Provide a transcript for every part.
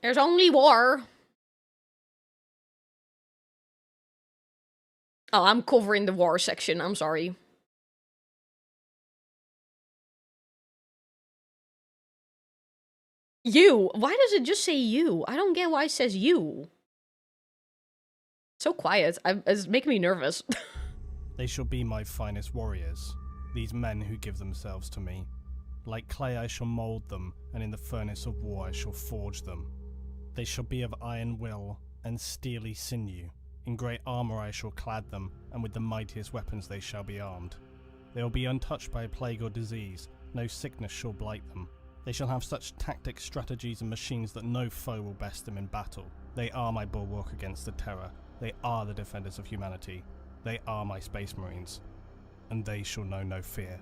There's only war. Oh, I'm covering the war section, I'm sorry. You? Why does it just say you? I don't get why it says you. So quiet, it's making me nervous. They shall be my finest warriors, these men who give themselves to me. Like clay I shall mould them, and in the furnace of war I shall forge them. They shall be of iron will and steely sinew. In great armour I shall clad them, and with the mightiest weapons they shall be armed. They will be untouched by plague or disease, no sickness shall blight them. They shall have such tactics, strategies and machines that no foe will best them in battle. They are my bulwark against the terror. They are the defenders of humanity. They are my Space Marines. And they shall know no fear.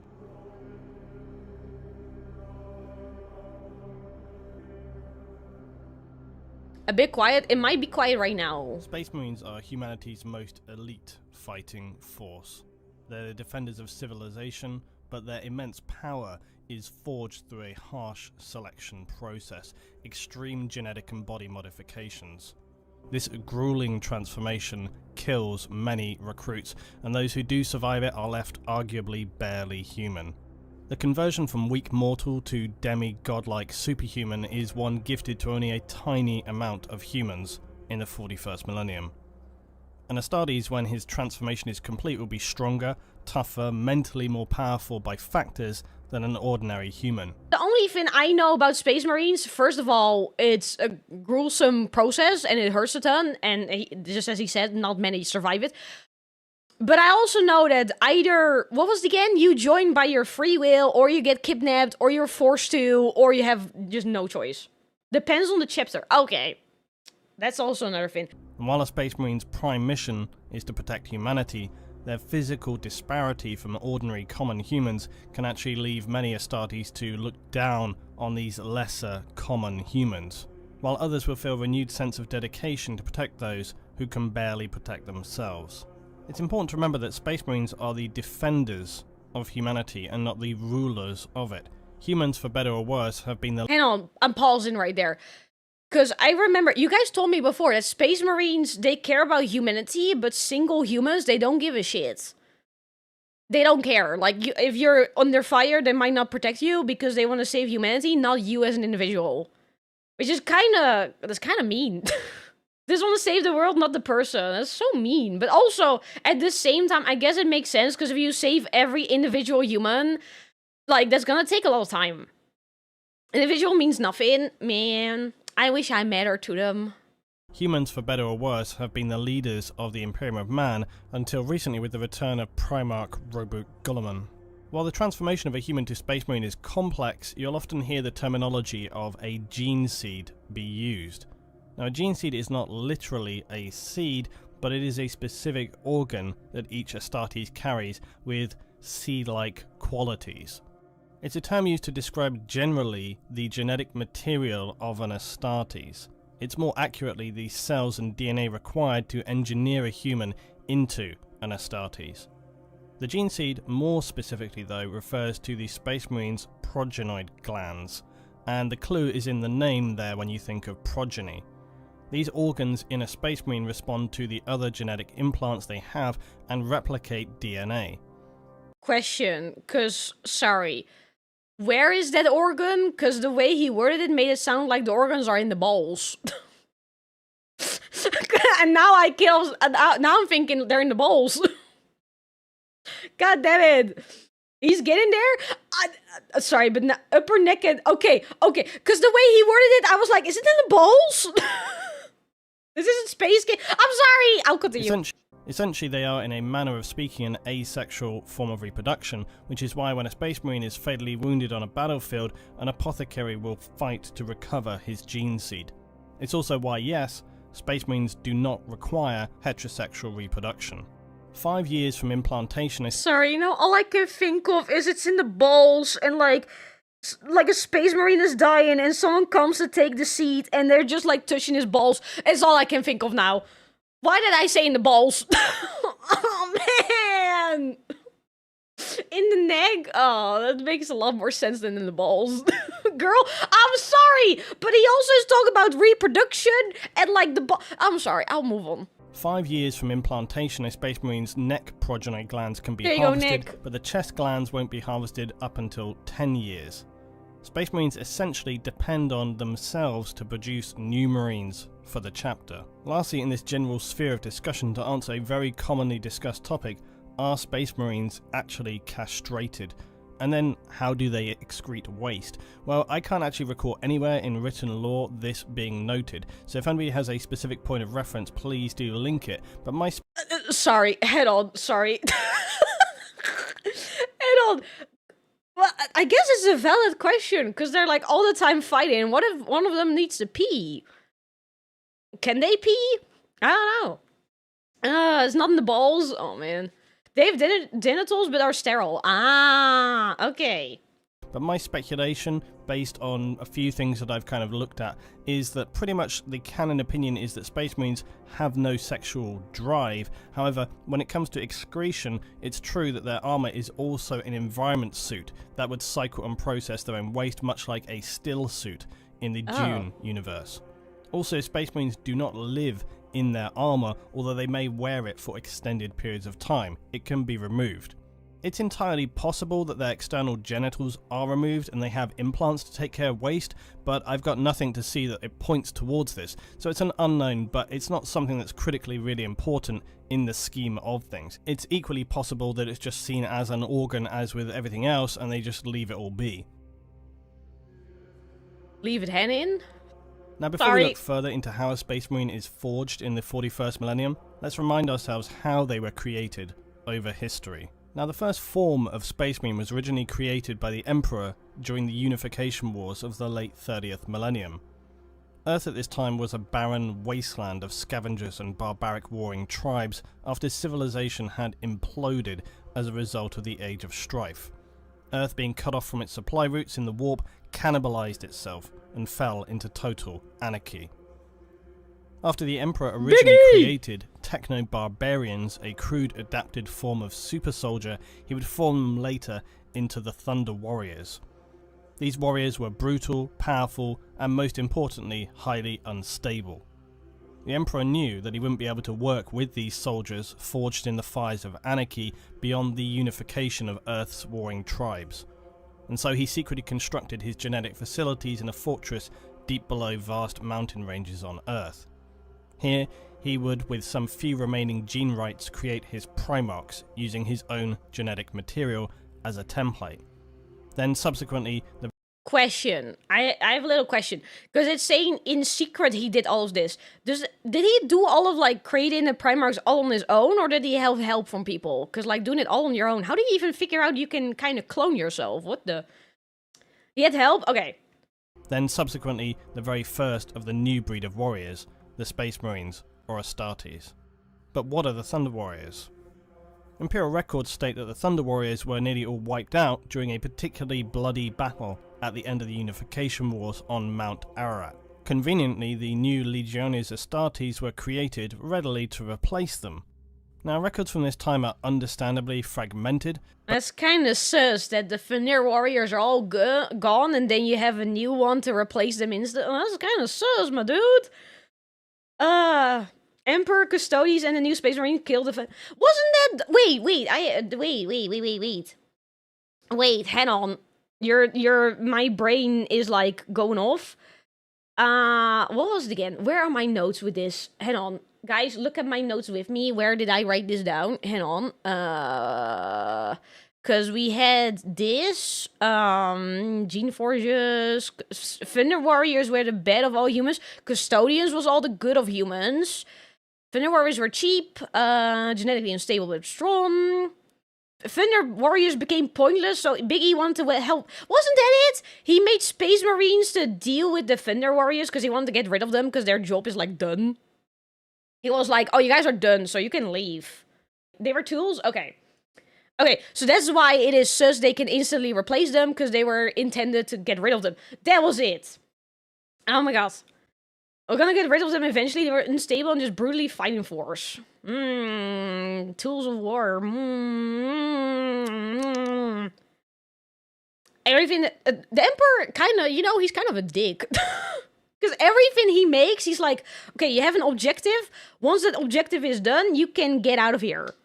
A bit quiet? It might be quiet right now. Space Marines are humanity's most elite fighting force. They're the defenders of civilization, but their immense power is forged through a harsh selection process, extreme genetic and body modifications. This grueling transformation kills many recruits, and those who do survive it are left arguably barely human. The conversion from weak mortal to demi-godlike superhuman is one gifted to only a tiny amount of humans in the 41st millennium. And Astartes, when his transformation is complete, will be stronger, tougher, mentally more powerful by factors than an ordinary human. The only thing I know about Space Marines, first of all, it's a gruesome process and it hurts a ton, and just as he said, not many survive it. But I also know that either, what was it again? You join by your free will, or you get kidnapped, or you're forced to, or you have just no choice. Depends on the chapter. Okay. That's also another thing. And while a Space Marine's prime mission is to protect humanity, their physical disparity from ordinary common humans can actually leave many Astartes to look down on these lesser common humans, while others will feel a renewed sense of dedication to protect those who can barely protect themselves. It's important to remember that Space Marines are the defenders of humanity and not the rulers of it. Humans, for better or worse, have been the— Hang on, I'm pausing right there. Because I remember, you guys told me before that Space Marines, they care about humanity, but single humans, they don't give a shit. They don't care. Like, if you're under fire, they might not protect you because they want to save humanity, not you as an individual. Which is that's kind of mean. They just want to save the world, not the person. That's so mean. But also, at the same time, I guess it makes sense, because if you save every individual human, like, that's gonna take a lot of time. Individual means nothing, man. I wish I mattered to them. Humans, for better or worse, have been the leaders of the Imperium of Man until recently with the return of Primarch Robo. While the transformation of a human to Space Marine is complex, you'll often hear the terminology of a gene seed be used. Now, a gene seed is not literally a seed, but it is a specific organ that each Astartes carries with seed-like qualities. It's a term used to describe generally the genetic material of an Astartes. It's more accurately the cells and DNA required to engineer a human into an Astartes. The gene seed, more specifically though, refers to the Space Marines' progenoid glands, and the clue is in the name there when you think of progeny. These organs in a Space Marine respond to the other genetic implants they have and replicate DNA. Question, sorry. Where is that organ? Because the way he worded it made it sound like the organs are in the balls. And now now I'm thinking they're in the balls. God damn it. He's getting there? Sorry, but upper naked. Okay. Because the way he worded it, I was like, is it in the balls? This isn't Space Game. I'm sorry. I'll continue. Essentially, they are, in a manner of speaking, an asexual form of reproduction, which is why when a Space Marine is fatally wounded on a battlefield, an apothecary will fight to recover his gene seed. It's also why, yes, Space Marines do not require heterosexual reproduction. 5 years from implantation is— Sorry, all I can think of is it's in the balls, and like a Space Marine is dying, and someone comes to take the seed, and they're just like touching his balls. It's all I can think of now. Why did I say in the balls? Oh, man! In the neck? Oh, that makes a lot more sense than in the balls. Girl, I'm sorry, but he also is talking about reproduction and like the I'm sorry, I'll move on. 5 years from implantation, a Space Marine's neck progeny glands can be There you go, harvested, Nick. but the chest glands won't be harvested up until 10 years. Space Marines essentially depend on themselves to produce new Marines for the chapter. Lastly, in this general sphere of discussion, to answer a very commonly discussed topic, are Space Marines actually castrated? And then, how do they excrete waste? Well, I can't actually recall anywhere in written law this being noted, so if anybody has a specific point of reference, please do link it. But my sorry, head on, sorry. Head on. Well, I guess it's a valid question, because they're like all the time fighting. What if one of them needs to pee? Can they pee? I don't know. It's not in the balls. Oh, man. They have genitals but are sterile. Ah, okay. But my speculation, based on a few things that I've kind of looked at, is that pretty much the canon opinion is that Space Marines have no sexual drive. However, when it comes to excretion, it's true that their armor is also an environment suit that would cycle and process their own waste, much like a still suit in the Dune universe. Also, Space Marines do not live in their armor, although they may wear it for extended periods of time. It can be removed. It's entirely possible that their external genitals are removed and they have implants to take care of waste, but I've got nothing to see that it points towards this. So it's an unknown, but it's not something that's critically really important in the scheme of things. It's equally possible that it's just seen as an organ as with everything else and they just leave it all be. Leave it in? Now, before we look further into how a Space Marine is forged in the 41st millennium, let's remind ourselves how they were created over history. Now, the first form of Space Marine was originally created by the Emperor during the unification wars of the late 30th millennium. Earth at this time was a barren wasteland of scavengers and barbaric warring tribes after civilization had imploded as a result of the Age of Strife. Earth, being cut off from its supply routes in the warp, cannibalized itself and fell into total anarchy. After the Emperor originally created techno-barbarians, a crude adapted form of super soldier, he would form them later into the Thunder Warriors. These warriors were brutal, powerful, and most importantly, highly unstable. The Emperor knew that he wouldn't be able to work with these soldiers forged in the fires of anarchy beyond the unification of Earth's warring tribes, and so he secretly constructed his genetic facilities in a fortress deep below vast mountain ranges on Earth. Here, he would, with some few remaining gene rights, create his Primarchs using his own genetic material as a template. Then subsequently, the question. I have a little question, because it's saying in secret he did all of this. Did he do all of like creating the Primarchs all on his own, or did he have help from people? Because like doing it all on your own, how do you even figure out you can kind of clone yourself? What the? He had help? Okay. Then subsequently, the very first of the new breed of warriors, the Space Marines, or Astartes. But what are the Thunder Warriors? Imperial records state that the Thunder Warriors were nearly all wiped out during a particularly bloody battle at the end of the Unification Wars on Mount Ararat. Conveniently, the new Legiones Astartes were created readily to replace them. Now, records from this time are understandably fragmented. That's kind of sus that the Thunder Warriors are all gone and then you have a new one to replace them instantly. That's kind of sus, my dude. Emperor Custodes and the new Space Marine killed the... Wasn't that... Wait, hang on. My brain is like going off. What was it again? Where are my notes with this? Hang on. Guys, look at my notes with me. Where did I write this down? Hang on. Because we had this, Gene Forges, Thunder Warriors were the bad of all humans, Custodians was all the good of humans, Thunder Warriors were cheap, genetically unstable but strong, Thunder Warriors became pointless, so Big E wanted to help. Wasn't that it? He made Space Marines to deal with the Thunder Warriors because he wanted to get rid of them because their job is, like, done. He was like, oh, you guys are done, so you can leave. They were tools? Okay. Okay, so that's why it is sus they can instantly replace them, because they were intended to get rid of them. That was it. Oh my god. We're gonna get rid of them eventually. They were unstable and just brutally fighting force. Tools of war. Everything. The Emperor kind of, he's kind of a dick. Because everything he makes, he's like, okay, you have an objective. Once that objective is done, you can get out of here.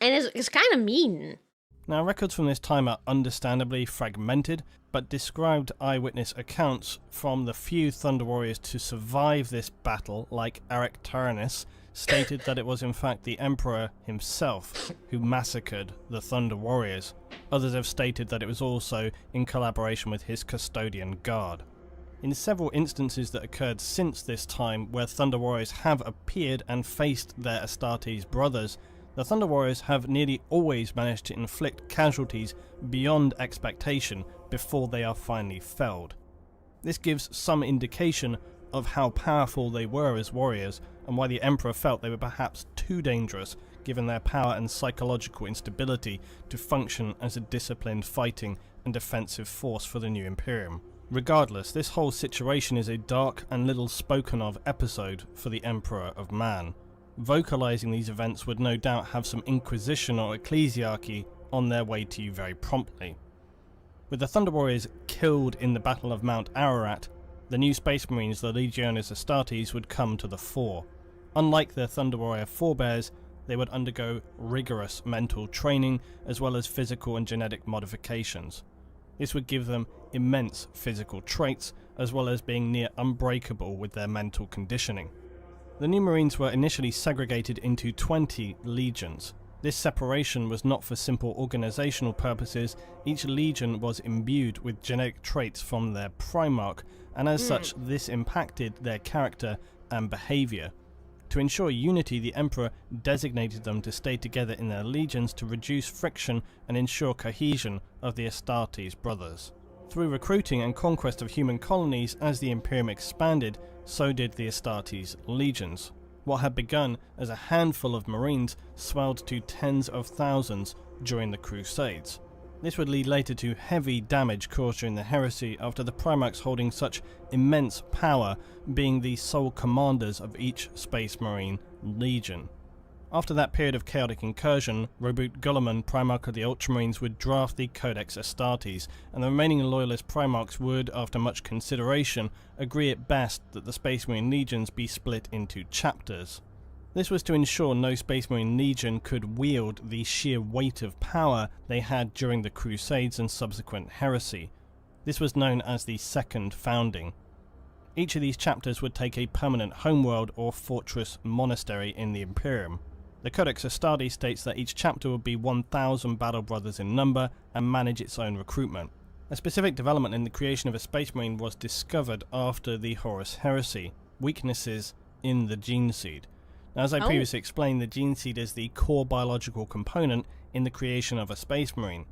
And it's kind of mean. Now, records from this time are understandably fragmented, but described eyewitness accounts from the few Thunder Warriors to survive this battle, like Eric Tyrannus, stated that it was in fact the Emperor himself who massacred the Thunder Warriors. Others have stated that it was also in collaboration with his custodian guard. In several instances that occurred since this time where Thunder Warriors have appeared and faced their Astartes brothers, the Thunder Warriors have nearly always managed to inflict casualties beyond expectation before they are finally felled. This gives some indication of how powerful they were as warriors and why the Emperor felt they were perhaps too dangerous given their power and psychological instability to function as a disciplined fighting and defensive force for the new Imperium. Regardless, this whole situation is a dark and little spoken of episode for the Emperor of Man. Vocalizing these events would no doubt have some Inquisition or Ecclesiarchy on their way to you very promptly. With the Thunder Warriors killed in the Battle of Mount Ararat, the new Space Marines, the Legiones Astartes, would come to the fore. Unlike their Thunder Warrior forebears, they would undergo rigorous mental training as well as physical and genetic modifications. This would give them immense physical traits as well as being near unbreakable with their mental conditioning. The new Marines were initially segregated into 20 legions. This separation was not for simple organizational purposes. Each legion was imbued with genetic traits from their Primarch, and as such this impacted their character and behavior. To ensure unity, the Emperor designated them to stay together in their legions to reduce friction and ensure cohesion of the Astartes brothers. Through recruiting and conquest of human colonies as the Imperium expanded, so did the Astartes legions. What had begun as a handful of Marines swelled to tens of thousands during the Crusades. This would lead later to heavy damage caused during the heresy after the Primarchs holding such immense power, being the sole commanders of each Space Marine legion. After that period of chaotic incursion, Robo Primarch of the Ultramarines would draft the Codex Astartes, and the remaining loyalist Primarchs would, after much consideration, agree at best that the Space Marine legions be split into chapters. This was to ensure no Space Marine legion could wield the sheer weight of power they had during the Crusades and subsequent heresy. This was known as the Second Founding. Each of these chapters would take a permanent homeworld or fortress monastery in the Imperium. The Codex Astartes states that each chapter would be 1,000 battle brothers in number and manage its own recruitment. A specific development in the creation of a Space Marine was discovered after the Horus Heresy: weaknesses in the gene seed. Now, as I previously explained, the gene seed is the core biological component in the creation of a Space Marine.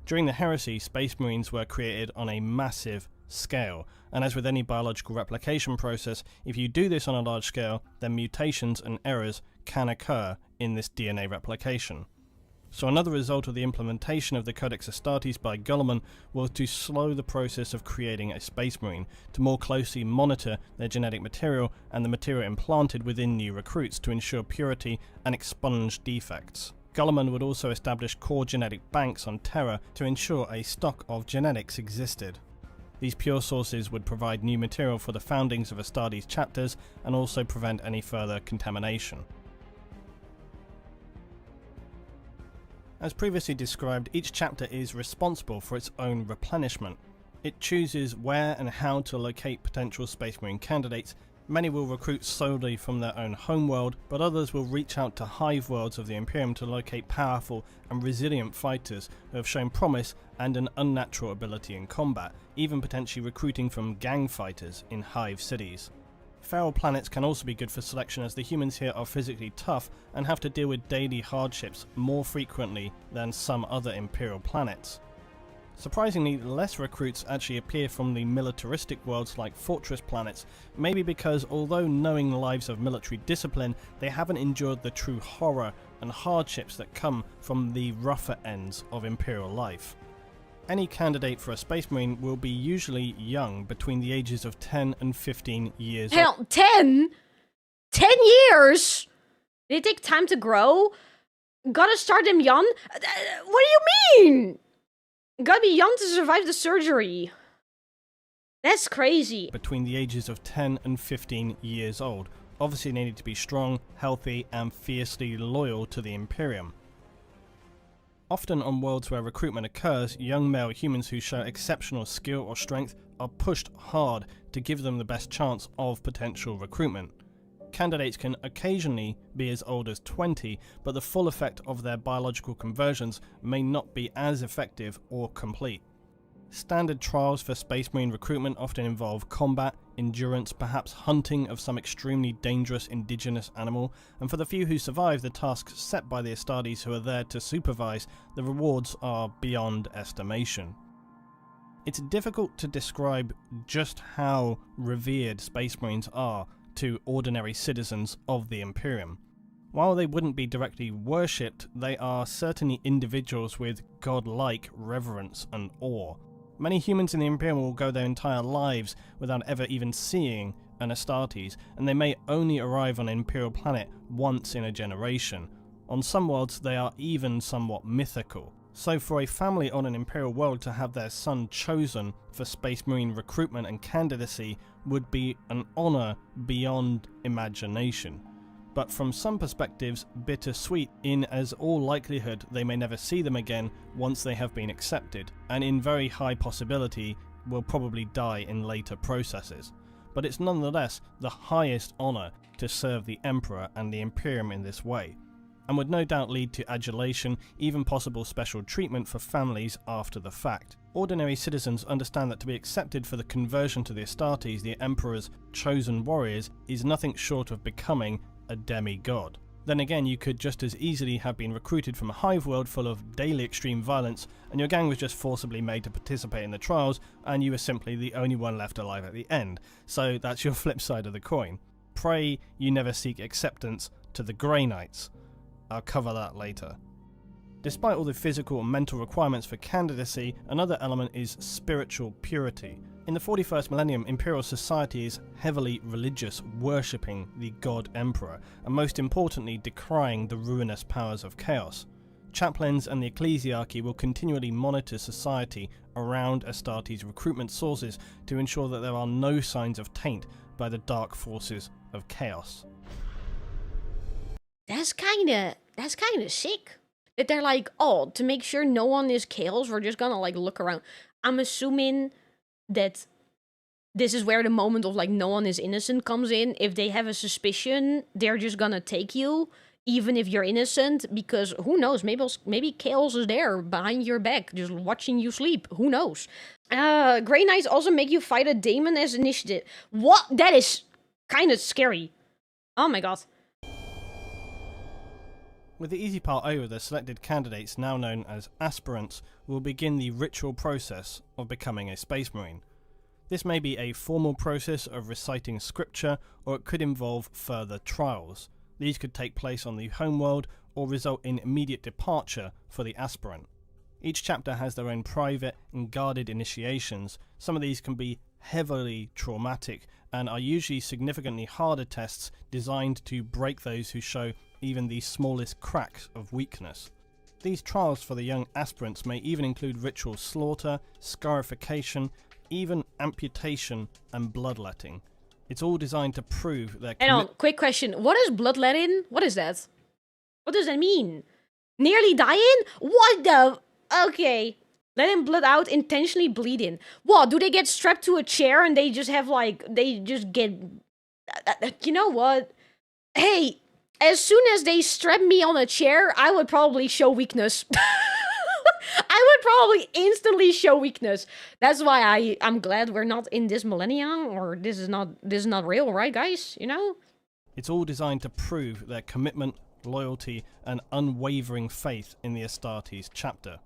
During the Heresy, Space Marines were created on a massive scale, and as with any biological replication process, if you do this on a large scale, then mutations and errors can occur in this DNA replication. So another result of the implementation of the Codex Astartes by Guilliman was to slow the process of creating a Space Marine, to more closely monitor their genetic material and the material implanted within new recruits to ensure purity and expunge defects. Guilliman would also establish core genetic banks on Terra to ensure a stock of genetics existed. These pure sources would provide new material for the foundings of Astartes chapters and also prevent any further contamination. As previously described, each chapter is responsible for its own replenishment. It chooses where and how to locate potential Space Marine candidates. Many will recruit solely from their own homeworld, but others will reach out to hive worlds of the Imperium to locate powerful and resilient fighters who have shown promise and an unnatural ability in combat, even potentially recruiting from gang fighters in hive cities. Feral planets can also be good for selection, as the humans here are physically tough and have to deal with daily hardships more frequently than some other Imperial planets. Surprisingly, less recruits actually appear from the militaristic worlds like fortress planets, maybe because although knowing the lives of military discipline, they haven't endured the true horror and hardships that come from the rougher ends of Imperial life. Any candidate for a Space Marine will be usually young, between the ages of 10 and 15 years old. Hell, 10? 10 years? They take time to grow? Gotta start them young? What do you mean? Gotta be young to survive the surgery. That's crazy. Between the ages of 10 and 15 years old. Obviously they need to be strong, healthy, and fiercely loyal to the Imperium. Often on worlds where recruitment occurs, young male humans who show exceptional skill or strength are pushed hard to give them the best chance of potential recruitment. Candidates can occasionally be as old as 20, but the full effect of their biological conversions may not be as effective or complete. Standard trials for Space Marine recruitment often involve combat, endurance, perhaps hunting of some extremely dangerous indigenous animal, and for the few who survive the tasks set by the Astartes who are there to supervise, the rewards are beyond estimation. It's difficult to describe just how revered Space Marines are to ordinary citizens of the Imperium. While they wouldn't be directly worshipped, they are certainly individuals with godlike reverence and awe. Many humans in the Imperium will go their entire lives without ever even seeing an Astartes, and they may only arrive on an Imperial planet once in a generation. On some worlds they are even somewhat mythical. So for a family on an Imperial world to have their son chosen for Space Marine recruitment and candidacy would be an honour beyond imagination. But from some perspectives, bittersweet, in as all likelihood they may never see them again once they have been accepted, and in very high possibility will probably die in later processes. But it's nonetheless the highest honour to serve the Emperor and the Imperium in this way, and would no doubt lead to adulation, even possible special treatment for families after the fact. Ordinary citizens understand that to be accepted for the conversion to the Astartes, the Emperor's chosen warriors, is nothing short of becoming a demigod. Then again, you could just as easily have been recruited from a hive world full of daily extreme violence, and your gang was just forcibly made to participate in the trials, and you were simply the only one left alive at the end. So that's your flip side of the coin. Pray you never seek acceptance to the Grey Knights. I'll cover that later. Despite all the physical and mental requirements for candidacy, another element is spiritual purity. In the 41st millennium, Imperial society is heavily religious, worshipping the God Emperor, and most importantly decrying the ruinous powers of chaos. Chaplains and the ecclesiarchy will continually monitor society around Astartes' recruitment sources to ensure that there are no signs of taint by the dark forces of chaos. That's kinda sick. That they're like, oh, to make sure no one is chaos, we're just gonna like look around. I'm assuming that this is where the moment of like no one is innocent comes in. If they have a suspicion, they're just gonna take you, even if you're innocent, because who knows, maybe chaos is there behind your back, just watching you sleep. Who knows? Grey Knights also make you fight a daemon as initiative. What? That is kind of scary. Oh my god. With the easy part over, the selected candidates, now known as aspirants, will begin the ritual process of becoming a Space Marine. This may be a formal process of reciting scripture, or it could involve further trials. These could take place on the homeworld, or result in immediate departure for the aspirant. Each chapter has their own private and guarded initiations. Some of these can be heavily traumatic, and are usually significantly harder tests designed to break those who show even the smallest cracks of weakness. These trials for the young aspirants may even include ritual slaughter, scarification, even amputation and bloodletting. It's all designed to prove their Hang on, quick question. What is bloodletting? What is that? What does that mean? Nearly dying? What the? Okay. Letting blood out, intentionally bleeding. What, do they get strapped to a chair and they just have like, they just get... You know what? Hey, as soon as they strap me on a chair, I would probably show weakness. I would probably instantly show weakness. That's why I'm glad we're not in this millennium, or this is not real, right guys? You know? It's all designed to prove their commitment, loyalty, and unwavering faith in the Astartes chapter.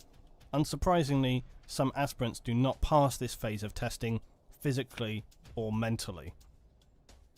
Unsurprisingly, some aspirants do not pass this phase of testing, physically or mentally.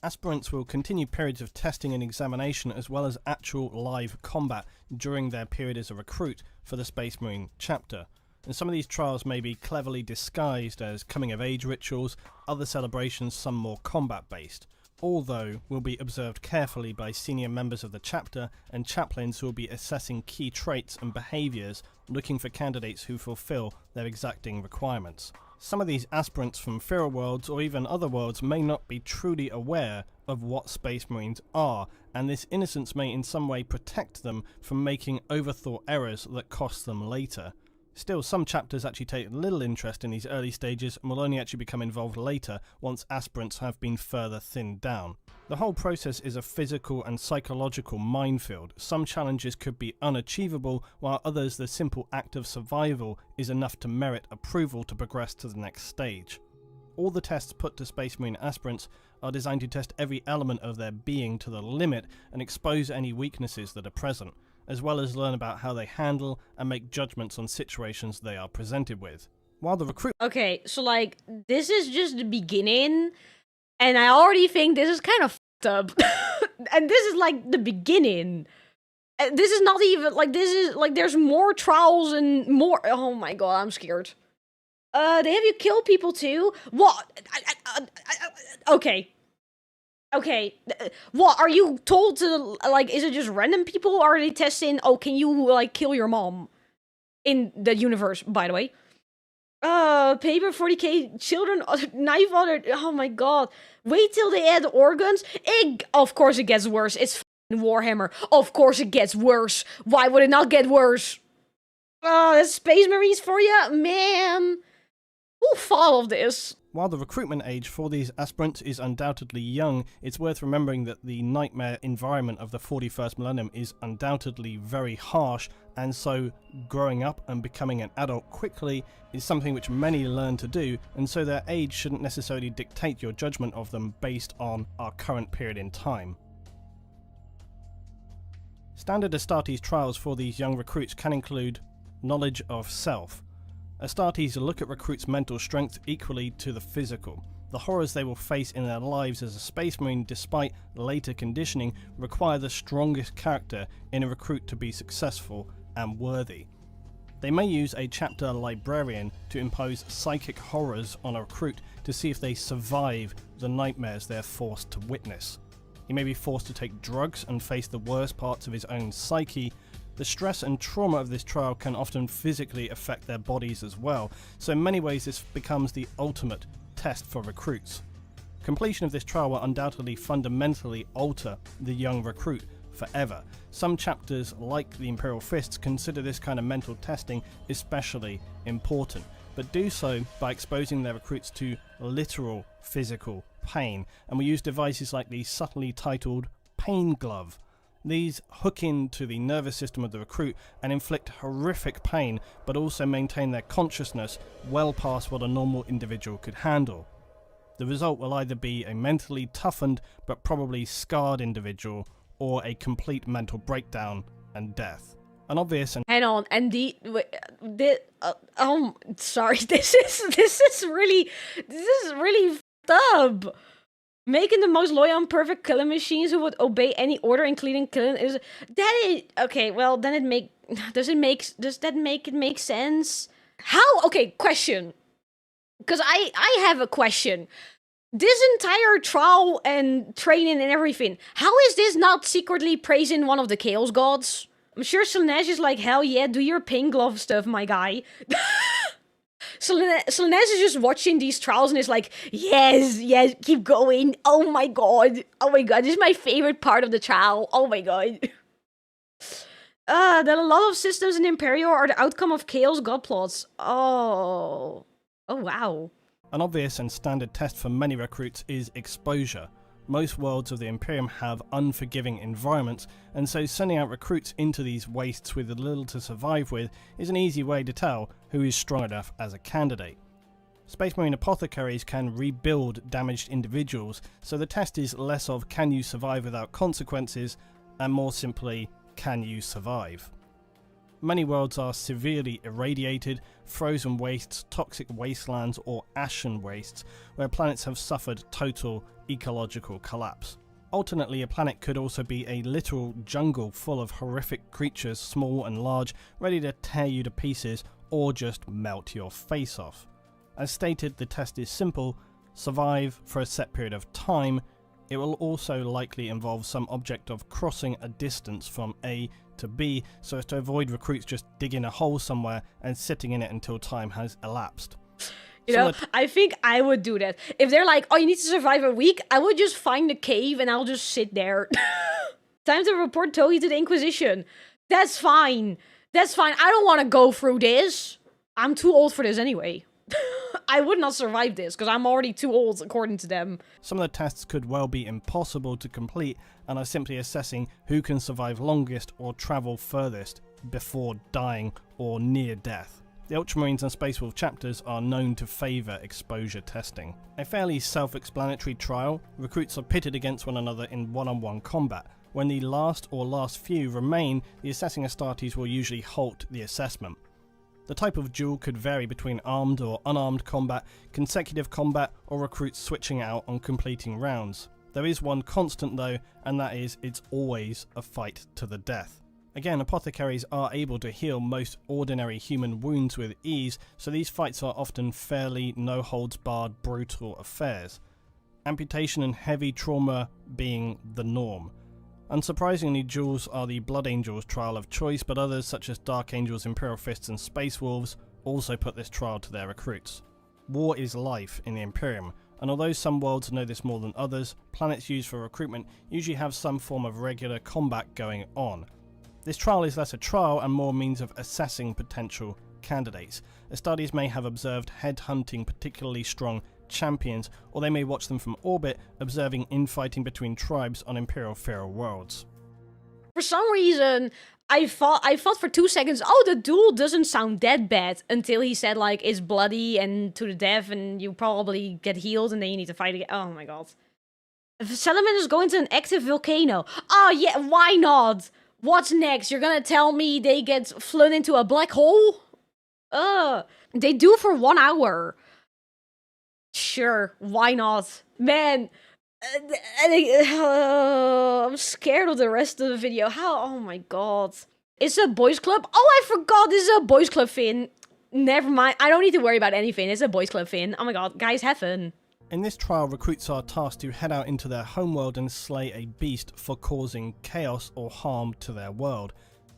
Aspirants will continue periods of testing and examination as well as actual live combat during their period as a recruit for the Space Marine chapter. and some of these trials may be cleverly disguised as coming-of-age rituals, other celebrations some more combat-based. All, though, will be observed carefully by senior members of the chapter and chaplains who will be assessing key traits and behaviours, looking for candidates who fulfil their exacting requirements. Some of these aspirants from Feral worlds or even other worlds may not be truly aware of what Space Marines are, and this innocence may in some way protect them from making overthought errors that cost them later. Still, some chapters actually take little interest in these early stages and will only actually become involved later once aspirants have been further thinned down. The whole process is a physical and psychological minefield. Some challenges could be unachievable, while others the simple act of survival is enough to merit approval to progress to the next stage. All the tests put to Space Marine aspirants are designed to test every element of their being to the limit and expose any weaknesses that are present, as well as learn about how they handle and make judgments on situations they are presented with. While the recruit... Okay, so like, this is just the beginning, and I already think this is kind of fucked up. And this is like the beginning. This is not even, like, this is, like, there's more trials and more... Oh my god, I'm scared. They have you kill people too? What? Okay. Okay, what, are you told to, like, is it just random people, or are they testing, oh, can you, like, kill your mom? In the universe, by the way. Paper 40k, children, knife other, oh my god. Wait till they add organs? Of course it gets worse, it's f***ing Warhammer. Of course it gets worse. Why would it not get worse? That's Space Marines for you? Man. Who followed this? While the recruitment age for these aspirants is undoubtedly young, it's worth remembering that the nightmare environment of the 41st millennium is undoubtedly very harsh, and so growing up and becoming an adult quickly is something which many learn to do, and so their age shouldn't necessarily dictate your judgment of them based on our current period in time. Standard Astartes trials for these young recruits can include knowledge of self. Astartes look at recruits' mental strength equally to the physical. The horrors they will face in their lives as a Space Marine, despite later conditioning, require the strongest character in a recruit to be successful and worthy. They may use a chapter librarian to impose psychic horrors on a recruit to see if they survive the nightmares they are forced to witness. He may be forced to take drugs and face the worst parts of his own psyche. The stress and trauma of this trial can often physically affect their bodies as well, so in many ways this becomes the ultimate test for recruits. Completion of this trial will undoubtedly fundamentally alter the young recruit forever. Some chapters, like the Imperial Fists, consider this kind of mental testing especially important, but do so by exposing their recruits to literal physical pain, and we use devices like the subtly titled Pain Glove. These hook into the nervous system of the recruit and inflict horrific pain, but also maintain their consciousness well past what a normal individual could handle. The result will either be a mentally toughened but probably scarred individual, or a complete mental breakdown and death. An obvious and... Hang on, and sorry, this is really f***ed up. Making the most loyal and perfect killing machines who would obey any order, including killing, is okay. Well, then does that make it make sense? How? Okay, question. Because I have a question. This entire trial and training and everything, how is this not secretly praising one of the Chaos Gods? I'm sure Slanesh is like, hell yeah, do your pain glove stuff, my guy. Slanesh is just watching these trials and is like, yes, keep going. Oh my god, this is my favorite part of the trial. Oh my god. That a lot of systems in Imperial are the outcome of Chaos God plots. Oh wow. An obvious and standard test for many recruits is exposure. Most worlds of the Imperium have unforgiving environments, and so sending out recruits into these wastes with little to survive with is an easy way to tell who is strong enough as a candidate. Space Marine apothecaries can rebuild damaged individuals, so the test is less of can you survive without consequences, and more simply, can you survive? Many worlds are severely irradiated, frozen wastes, toxic wastelands, or ashen wastes, where planets have suffered total ecological collapse. Alternately, a planet could also be a literal jungle full of horrific creatures, small and large, ready to tear you to pieces or just melt your face off. As stated, the test is simple: survive for a set period of time. It will also likely involve some object of crossing a distance from A to B, so as to avoid recruits just digging a hole somewhere and sitting in it until time has elapsed. You know, I think I would do that. If they're like, oh, you need to survive a week, I would just find a cave and I'll just sit there. Time to report Togi to the Inquisition. That's fine. That's fine. I don't want to go through this. I'm too old for this anyway. I would not survive this, because I'm already too old, according to them. Some of the tests could well be impossible to complete, and are simply assessing who can survive longest or travel furthest before dying or near death. The Ultramarines and Space Wolf chapters are known to favour exposure testing. A fairly self-explanatory trial, recruits are pitted against one another in one-on-one combat. When the last few remain, the assessing Astartes will usually halt the assessment. The type of duel could vary between armed or unarmed combat, consecutive combat, or recruits switching out on completing rounds. There is one constant though, and that is it's always a fight to the death. Again, apothecaries are able to heal most ordinary human wounds with ease, so these fights are often fairly no-holds-barred brutal affairs. Amputation and heavy trauma being the norm. Unsurprisingly, duels are the Blood Angels trial of choice, but others such as Dark Angels, Imperial Fists and Space Wolves also put this trial to their recruits. War is life in the Imperium, and although some worlds know this more than others, planets used for recruitment usually have some form of regular combat going on. This trial is less a trial and more a means of assessing potential candidates. Astartes may have observed headhunting particularly strong champions, or they may watch them from orbit, observing infighting between tribes on Imperial Feral worlds. For some reason, I thought for 2 seconds, oh, the duel doesn't sound that bad, until he said, like, it's bloody and to the death, and you probably get healed, and then you need to fight again. Oh my god. If Salamanders go into an active volcano. Oh yeah, why not? What's next? You're gonna tell me they get flown into a black hole? They do for 1 hour. Sure, why not? Man, I'm scared of the rest of the video. How? Oh my god. It's a boys club? Oh, I forgot this is a boys club, Finn. Never mind. I don't need to worry about anything. It's a boys club, Finn. Oh my god, guys, have fun. In this trial, recruits are tasked to head out into their homeworld and slay a beast for causing chaos or harm to their world.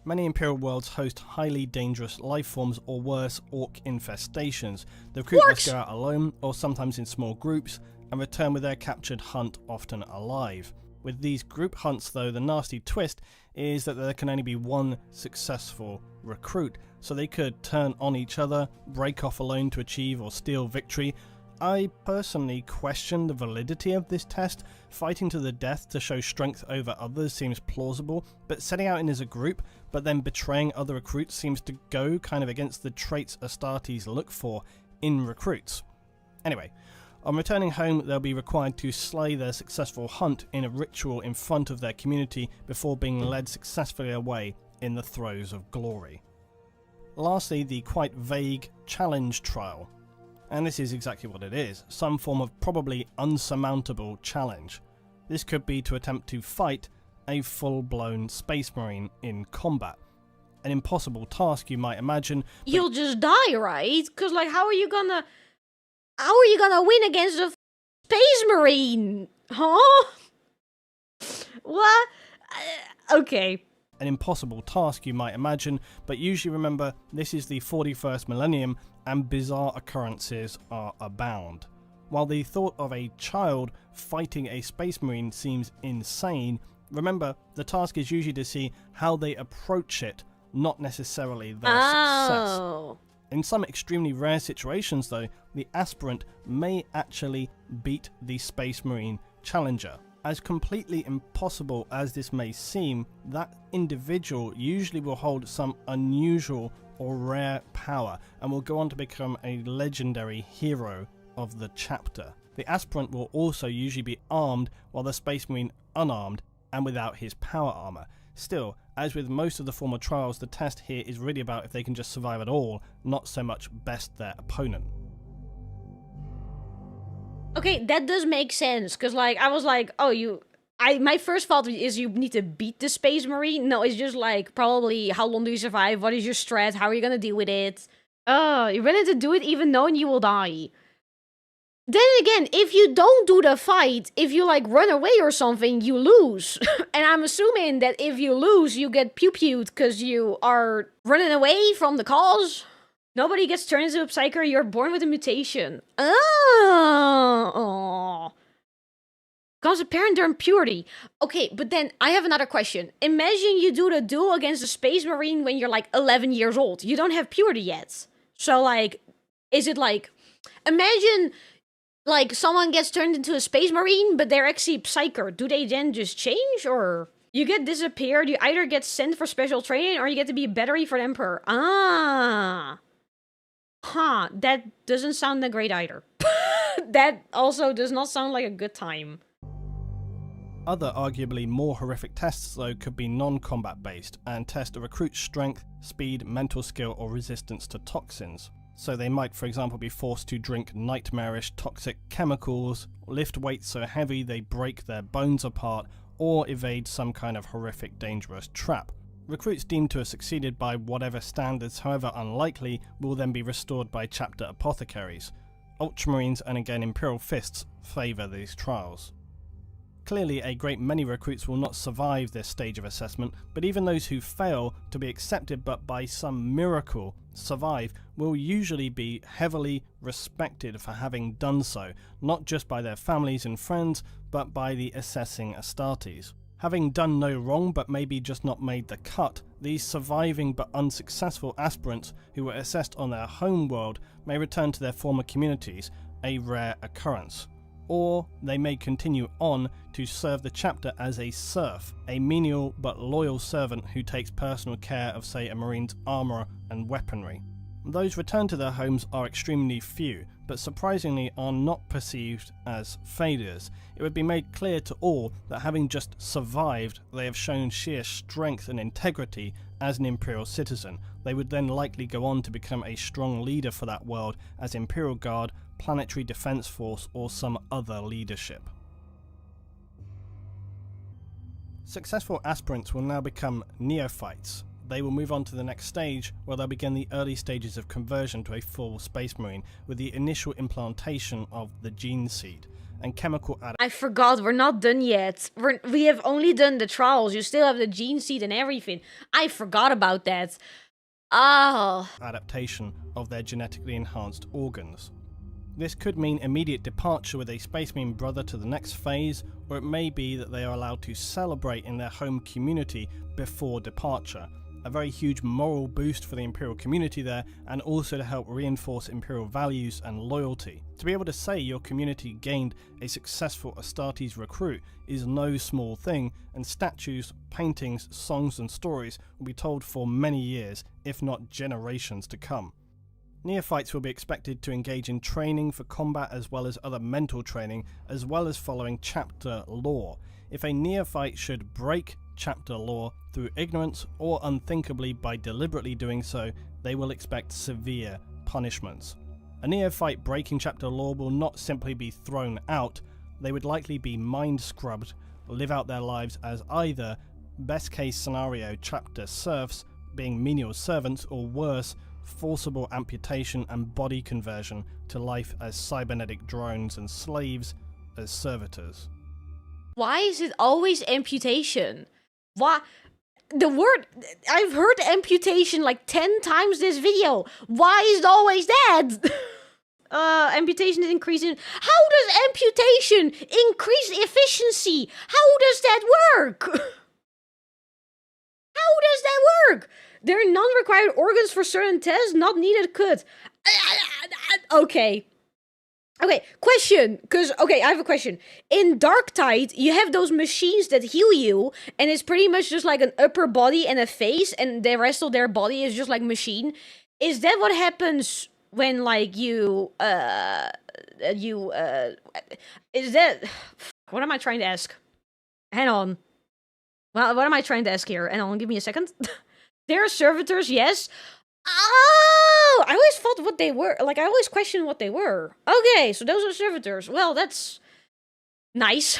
Many Imperial worlds host highly dangerous life forms or worse, orc infestations. The recruit must go out alone or sometimes in small groups and return with their captured hunt often alive. With these group hunts though, the nasty twist is that there can only be one successful recruit, so they could turn on each other, break off alone to achieve or steal victory. I personally question the validity of this test. Fighting to the death to show strength over others seems plausible, but setting out in as a group but then betraying other recruits seems to go kind of against the traits Astartes look for in recruits. Anyway, on returning home they'll be required to slay their successful hunt in a ritual in front of their community before being led successfully away in the throes of glory. Lastly, the quite vague challenge trial. And this is exactly what it is, some form of probably unsurmountable challenge. This could be to attempt to fight a full-blown Space Marine in combat. An impossible task, you might imagine. You'll just die, right? Because, like, how are you gonna win against a Space Marine? Huh? What? Okay. An impossible task, you might imagine, but usually remember, this is the 41st millennium and bizarre occurrences are abound. While the thought of a child fighting a Space Marine seems insane, remember, the task is usually to see how they approach it, not necessarily their success. In some extremely rare situations though, the Aspirant may actually beat the Space Marine challenger. As completely impossible as this may seem, that individual usually will hold some unusual or rare power and will go on to become a legendary hero of the chapter. The Aspirant will also usually be armed while the Space Marine unarmed and without his power armor. Still, as with most of the former trials, the test here is really about if they can just survive at all, not so much best their opponent. Okay, that does make sense, because, like, I was like, oh, my first thought is you need to beat the Space Marine. No, it's just, like, probably how long do you survive, what is your strat, how are you gonna deal with it, You're willing to do it even knowing you will die. Then again, if you don't do the fight, if you like run away or something, you lose. And I'm assuming that if you lose, you get pew-pewed because you are running away from the cause. Nobody gets turned into a psyker, you're born with a mutation. Oh. Cause a parent during puberty. Okay, but then I have another question. Imagine you do the duel against a space marine when you're like 11 years old. You don't have puberty yet. So like, is it like, imagine like someone gets turned into a space marine, but they're actually psyker. Do they then just change, or you get disappeared? You either get sent for special training, or you get to be a battery for the Emperor. Ah, huh. That doesn't sound that great either. That also does not sound like a good time. Other arguably more horrific tests though could be non-combat based and test a recruit's strength, speed, mental skill or resistance to toxins. So they might, for example, be forced to drink nightmarish toxic chemicals, lift weights so heavy they break their bones apart, or evade some kind of horrific dangerous trap. Recruits deemed to have succeeded by whatever standards, however unlikely, will then be restored by chapter apothecaries. Ultramarines and again Imperial Fists favour these trials. Clearly, a great many recruits will not survive this stage of assessment, but even those who fail to be accepted but by some miracle survive will usually be heavily respected for having done so, not just by their families and friends, but by the assessing Astartes. Having done no wrong but maybe just not made the cut, these surviving but unsuccessful aspirants who were assessed on their home world may return to their former communities, a rare occurrence. Or they may continue on to serve the chapter as a serf, a menial but loyal servant who takes personal care of, say, a marine's armour and weaponry. Those returned to their homes are extremely few, but surprisingly are not perceived as failures. It would be made clear to all that having just survived, they have shown sheer strength and integrity as an Imperial citizen. They would then likely go on to become a strong leader for that world as Imperial Guard, Planetary Defense Force, or some other leadership. Successful aspirants will now become Neophytes. They will move on to the next stage, where they'll begin the early stages of conversion to a full Space Marine, with the initial implantation of the gene seed and chemical I forgot, we're not done yet. We have only done the trials. You still have the gene seed and everything. I forgot about that. Oh. Adaptation of their genetically enhanced organs. This could mean immediate departure with a Space Marine brother to the next phase, or it may be that they are allowed to celebrate in their home community before departure. A very huge moral boost for the Imperial community there, and also to help reinforce Imperial values and loyalty. To be able to say your community gained a successful Astartes recruit is no small thing, and statues, paintings, songs and stories will be told for many years, if not generations to come. Neophytes will be expected to engage in training for combat as well as other mental training, as well as following chapter lore. If a Neophyte should break chapter lore through ignorance or unthinkably by deliberately doing so, they will expect severe punishments. A Neophyte breaking chapter lore will not simply be thrown out, they would likely be mind scrubbed, live out their lives as either, best case scenario, chapter serfs, being menial servants, or worse, forcible amputation and body conversion to life as cybernetic drones and slaves as servitors. Why is it always amputation? Why? The word, I've heard amputation like 10 times this video. Why is it always that? Amputation is increasing. How does amputation increase efficiency? How does that work? How does that work? There are non-required organs for certain tests, not needed could. Okay. Okay, question. I have a question. In Dark Tide, you have those machines that heal you, and it's pretty much just like an upper body and a face, and the rest of their body is just like machine. Is that what happens when, like, is that... What am I trying to ask? Hang on. Well, what am I trying to ask here? Hang on, give me a second. There are servitors, yes. Oh, I always thought what they were. Like, I always questioned what they were. Okay, so those are servitors. Well, that's nice.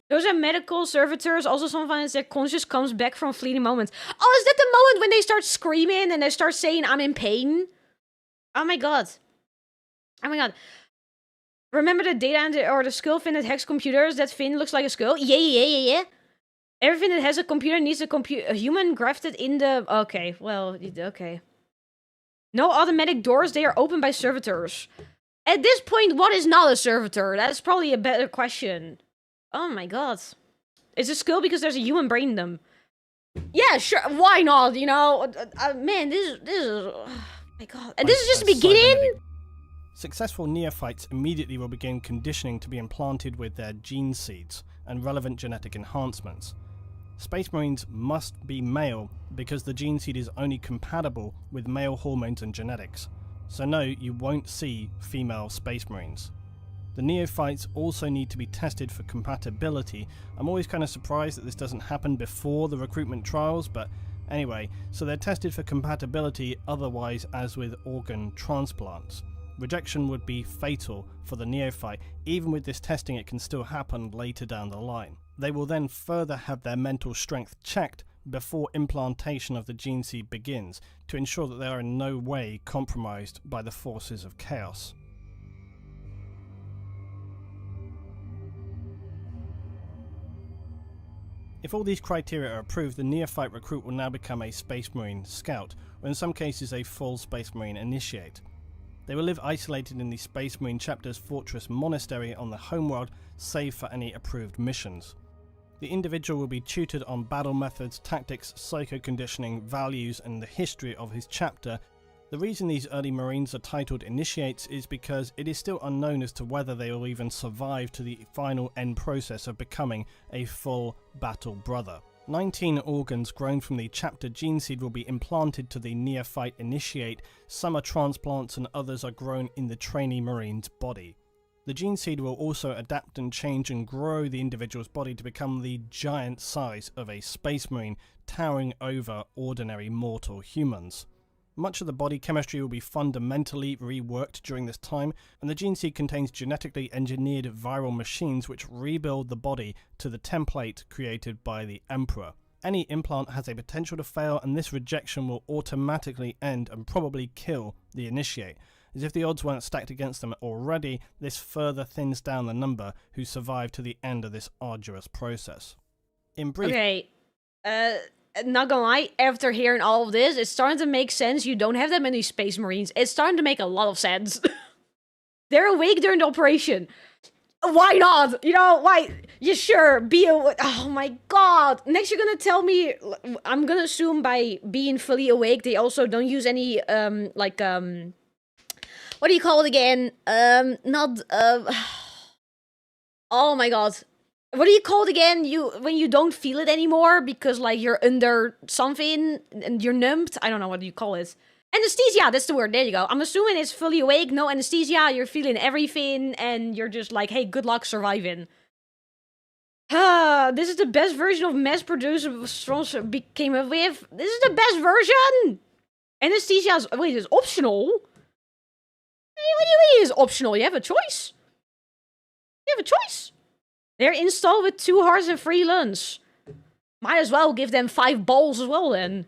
Those are medical servitors. Also, sometimes their conscience comes back from fleeting moments. Oh, is that the moment when they start screaming and they start saying, I'm in pain? Oh my god. Oh my god. Remember the data and or the skull fin that hacks computers? That fin looks like a skull? Yeah. Everything that has a computer needs a human grafted in the... Okay, well, okay. No automatic doors, they are opened by servitors. At this point, what is not a servitor? That's probably a better question. Oh my god. It's a skull because there's a human brain in them. Yeah, sure, why not, you know? Man, this is... Oh my god. And this is just the beginning? Successful neophytes immediately will begin conditioning to be implanted with their gene seeds and relevant genetic enhancements. Space Marines must be male because the gene seed is only compatible with male hormones and genetics. So no, you won't see female Space Marines. The neophytes also need to be tested for compatibility. I'm always kind of surprised that this doesn't happen before the recruitment trials, but anyway, so they're tested for compatibility, otherwise as with organ transplants. Rejection would be fatal for the neophyte. Even with this testing, it can still happen later down the line. They will then further have their mental strength checked before implantation of the gene seed begins, to ensure that they are in no way compromised by the forces of chaos. If all these criteria are approved, the neophyte recruit will now become a Space Marine Scout, or in some cases a full Space Marine Initiate. They will live isolated in the Space Marine Chapter's Fortress Monastery on the homeworld, save for any approved missions. The individual will be tutored on battle methods, tactics, psycho-conditioning, values, and the history of his chapter. The reason these early Marines are titled Initiates is because it is still unknown as to whether they will even survive to the final end process of becoming a full battle brother. 19 organs grown from the chapter gene seed will be implanted to the Neophyte Initiate. Some are transplants and others are grown in the trainee Marine's body. The gene seed will also adapt and change and grow the individual's body to become the giant size of a Space Marine, towering over ordinary mortal humans. Much of the body chemistry will be fundamentally reworked during this time, and the gene seed contains genetically engineered viral machines which rebuild the body to the template created by the Emperor. Any implant has a potential to fail, and this rejection will automatically end and probably kill the Initiate. As if the odds weren't stacked against them already, this further thins down the number who survive to the end of this arduous process. In brief... Okay, not gonna lie, after hearing all of this, it's starting to make sense you don't have that many Space Marines. It's starting to make a lot of sense. They're awake during the operation. Why not? You know, why? Yeah, sure, be awake. Oh my god. Next you're gonna tell me, I'm gonna assume by being fully awake, they also don't use any, what do you call it again? Oh my god. What do you call it again? When you don't feel it anymore because like you're under something and you're numbed? I don't know what you call it. Anesthesia, that's the word. There you go. I'm assuming it's fully awake, no anesthesia, you're feeling everything and you're just like, hey, good luck surviving. This is the best version of mass produced Strong came up with. This is the best version! Anesthesia wait, it's optional? What do you mean it's optional? You have a choice. You have a choice. They're installed with 2 hearts and 3 lungs. Might as well give them 5 balls as well then.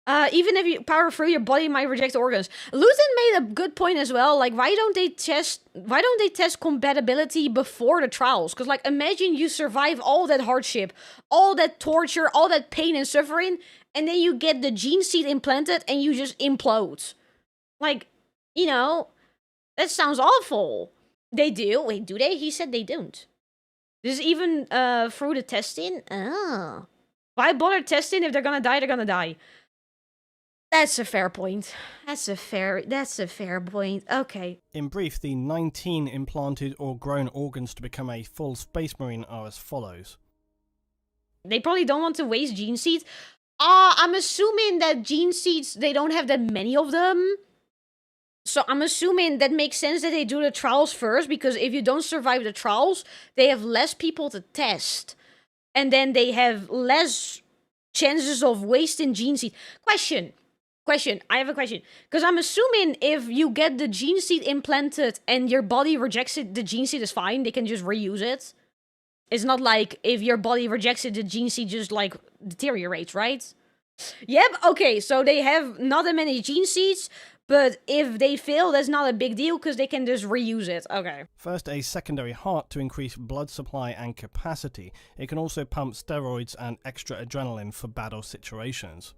Even if you power through, your body might reject organs. Luetin made a good point as well. Like, why don't they test compatibility before the trials? Because, like, imagine you survive all that hardship, all that torture, all that pain and suffering, and then you get the gene seed implanted and you just implode. Like, you know, that sounds awful. They do? Wait, do they? He said they don't. This is even through the testing? Oh. Why bother testing? If they're gonna die, they're gonna die. That's a fair point. That's a fair point. Okay. In brief, the 19 implanted or grown organs to become a full Space Marine are as follows. They probably don't want to waste gene seeds. I'm assuming that gene seeds, they don't have that many of them. So I'm assuming that makes sense that they do the trials first, because if you don't survive the trials, they have less people to test. And then they have less chances of wasting gene seed. Question. I have a question. Because I'm assuming if you get the gene seed implanted and your body rejects it, the gene seed is fine. They can just reuse it. It's not like if your body rejects it, the gene seed just like deteriorates, right? Yep, okay, so they have not that many gene seeds, But if they fail, that's not a big deal because they can just reuse it. Okay. First, a secondary heart to increase blood supply and capacity. It can also pump steroids and extra adrenaline for battle situations.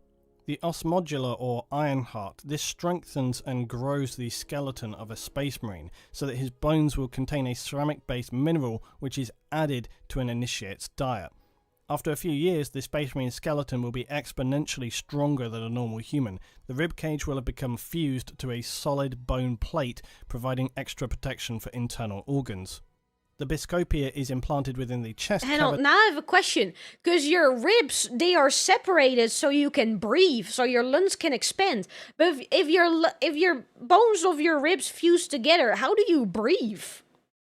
The os modular or iron heart, this strengthens and grows the skeleton of a space marine so that his bones will contain a ceramic-based mineral which is added to an initiate's diet. After a few years, the Space Marine skeleton will be exponentially stronger than a normal human. The ribcage will have become fused to a solid bone plate, providing extra protection for internal organs. The biscopia is implanted within the chest cavity. Now I have a question. Because your ribs, they are separated so you can breathe, so your lungs can expand. But if your bones of your ribs fuse together, how do you breathe?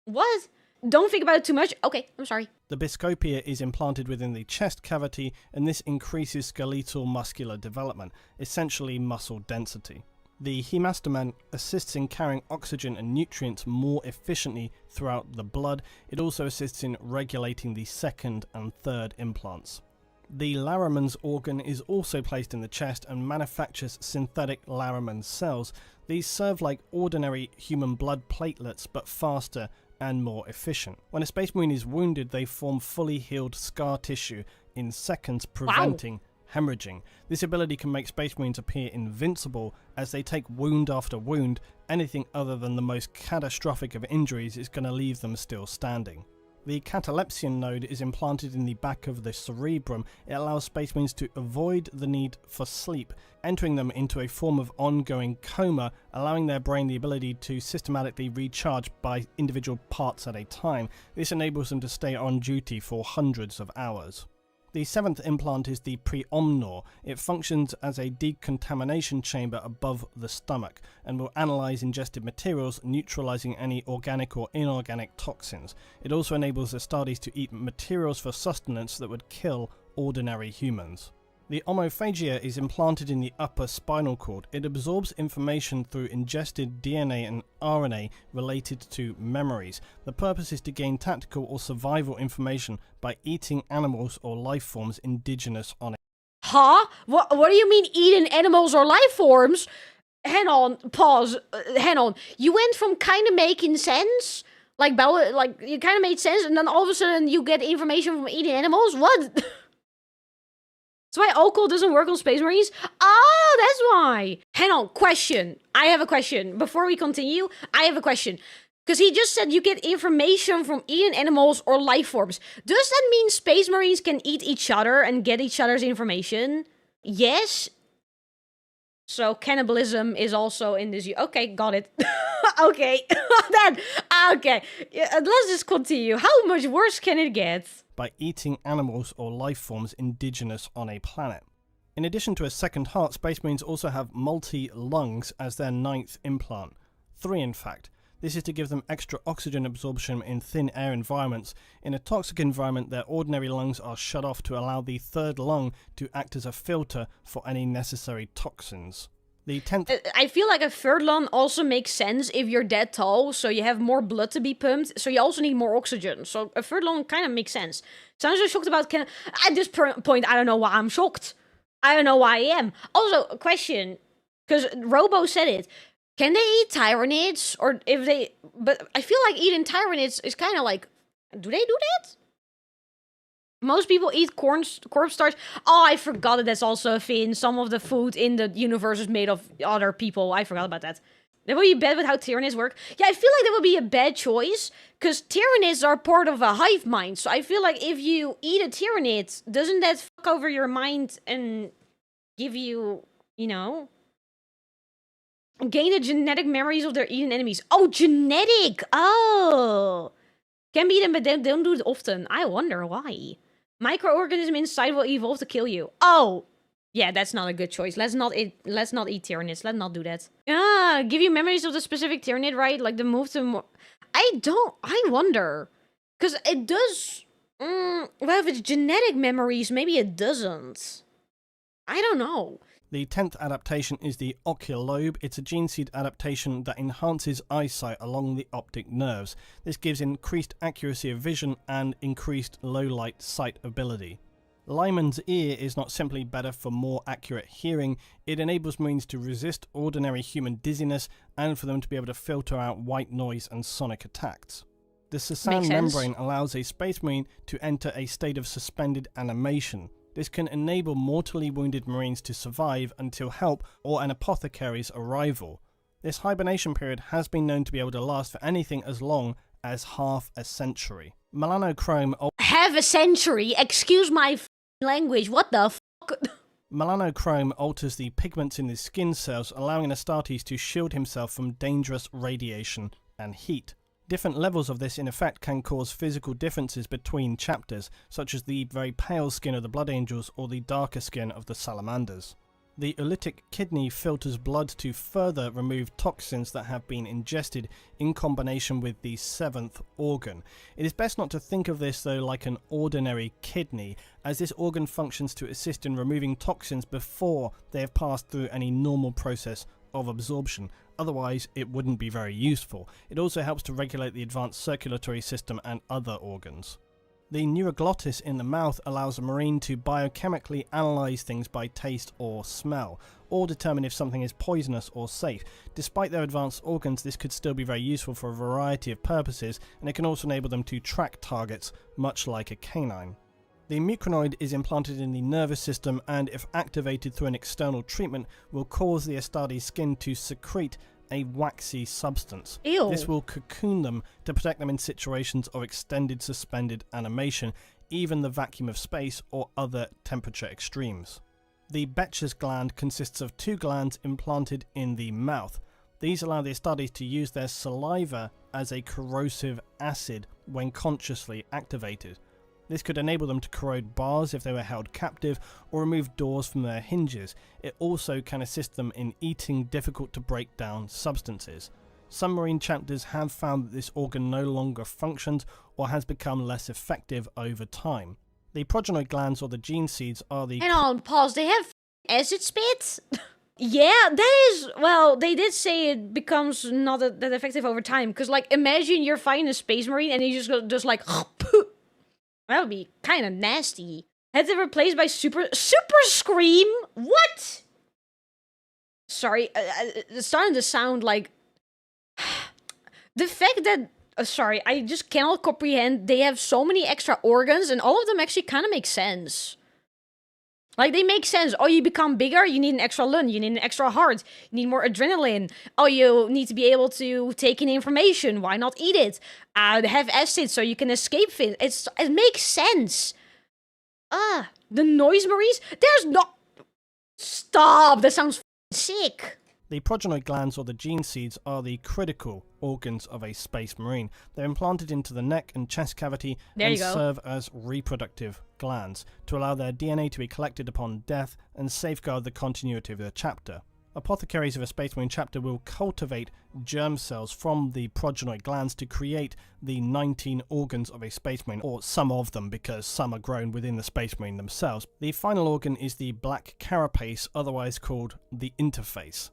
What? Don't think about it too much. Okay, I'm sorry. The biscopia is implanted within the chest cavity, and this increases skeletal muscular development, essentially muscle density. The hemastomen assists in carrying oxygen and nutrients more efficiently throughout the blood. It also assists in regulating the second and third implants. The Larraman's organ is also placed in the chest and manufactures synthetic Larraman cells. These serve like ordinary human blood platelets, but faster and more efficient. When a Space Marine is wounded, they form fully healed scar tissue in seconds, preventing hemorrhaging. This ability can make Space Marines appear invincible as they take wound after wound. Anything other than the most catastrophic of injuries is going to leave them still standing. The catalepsion node is implanted in the back of the cerebrum. It allows Space Marines to avoid the need for sleep, entering them into a form of ongoing coma, allowing their brain the ability to systematically recharge by individual parts at a time. This enables them to stay on duty for hundreds of hours. The seventh implant is the preomnor. It functions as a decontamination chamber above the stomach and will analyze ingested materials, neutralizing any organic or inorganic toxins. It also enables the Astartes to eat materials for sustenance that would kill ordinary humans. The omophagia is implanted in the upper spinal cord. It absorbs information through ingested DNA and RNA related to memories. The purpose is to gain tactical or survival information by eating animals or life forms indigenous on it. Huh? What do you mean eating animals or life forms? Hang on, pause. Hang on. You went from kind of making sense, like you kind of made sense, and then all of a sudden you get information from eating animals? What? That's why alcohol doesn't work on Space Marines? Oh, that's why. Hang on, question. I have a question. Before we continue, I have a question. Because he just said you get information from eating animals or life forms. Does that mean Space Marines can eat each other and get each other's information? Yes. So cannibalism is also in this. Okay, got it. Okay. Okay. Let's just continue. How much worse can it get? By eating animals or life forms indigenous on a planet. In addition to a second heart, Space Marines also have multi-lungs as their ninth implant. 3 in fact. This is to give them extra oxygen absorption in thin air environments. In a toxic environment, their ordinary lungs are shut off to allow the third lung to act as a filter for any necessary toxins. The 10th... I feel like a third lung also makes sense if you're that tall, so you have more blood to be pumped, so you also need more oxygen. So a third lung kind of makes sense. So I'm so shocked about... At this point, I don't know why I'm shocked. I don't know why I am. Also, a question, because Robo said it. Can they eat Tyranids? Or if they... But I feel like eating Tyranids is kind of like... Do they do that? Most people eat corpse starch. Oh, I forgot that that's also a thing. Some of the food in the universe is made of other people. I forgot about that. That would be bad with how Tyranids work. Yeah, I feel like that would be a bad choice. Because Tyranids are part of a hive mind. So I feel like if you eat a Tyranid, doesn't that fuck over your mind and give you, you know... Gain the genetic memories of their eaten enemies. Oh, genetic! Oh! Can be them, but they don't do it often. I wonder why. Microorganism inside will evolve to kill you. Oh! Yeah, that's not a good choice. Let's not eat Tyranids. Let's not do that. Ah, give you memories of the specific Tyranid, right? Like the move to more... I wonder. Because it does... well, if it's genetic memories, maybe it doesn't. I don't know. The 10th adaptation is the ocular lobe. It's a gene seed adaptation that enhances eyesight along the optic nerves. This gives increased accuracy of vision and increased low light sight ability. Lyman's ear is not simply better for more accurate hearing, it enables Marines to resist ordinary human dizziness and for them to be able to filter out white noise and sonic attacks. The Sasan membrane allows a Space Marine to enter a state of suspended animation. This can enable mortally wounded Marines to survive until help or an apothecary's arrival. This hibernation period has been known to be able to last for anything as long as half a century. Melanochrome... Half a century? Excuse my language, what the fuck? Melanochrome alters the pigments in the skin cells, allowing Astartes to shield himself from dangerous radiation and heat. Different levels of this in effect can cause physical differences between chapters, such as the very pale skin of the Blood Angels or the darker skin of the Salamanders. The oolitic kidney filters blood to further remove toxins that have been ingested in combination with the seventh organ. It is best not to think of this though like an ordinary kidney, as this organ functions to assist in removing toxins before they have passed through any normal process of absorption. Otherwise, it wouldn't be very useful. It also helps to regulate the advanced circulatory system and other organs. The neuroglottis in the mouth allows a Marine to biochemically analyse things by taste or smell, or determine if something is poisonous or safe. Despite their advanced organs, this could still be very useful for a variety of purposes, and it can also enable them to track targets, much like a canine. The mucranoid is implanted in the nervous system and, if activated through an external treatment, will cause the Astartes skin to secrete a waxy substance. Ew. This will cocoon them to protect them in situations of extended suspended animation, even the vacuum of space or other temperature extremes. The Betcher's gland consists of two glands implanted in the mouth. These allow the Astartes to use their saliva as a corrosive acid when consciously activated. This could enable them to corrode bars if they were held captive, or remove doors from their hinges. It also can assist them in eating difficult to break down substances. Some Marine chapters have found that this organ no longer functions or has become less effective over time. The progenoid glands or the gene seeds are the... Hang on, pause, they have acid spits? Yeah, that is, well, they did say it becomes not that effective over time, because like, imagine you're fighting a Space Marine and you just go, just like... That would be kind of nasty. Had it replaced by Super Scream? What? Sorry, it's starting to sound like... The fact that... sorry, I just cannot comprehend. They have so many extra organs and all of them actually kind of make sense. Like, they make sense. Oh, you become bigger, you need an extra lung, you need an extra heart, you need more adrenaline. Oh, you need to be able to take in information, why not eat it? Have acid so you can escape it. It makes sense. The noise Marines? There's no... Stop, that sounds sick. The progenoid glands or the gene seeds are the critical organs of a Space Marine. They're implanted into the neck and chest cavity and serve as reproductive glands to allow their DNA to be collected upon death and safeguard the continuity of their chapter. Apothecaries of a Space Marine chapter will cultivate germ cells from the progenoid glands to create the 19 organs of a Space Marine, or some of them because some are grown within the Space Marine themselves. The final organ is the black carapace, otherwise called the interface.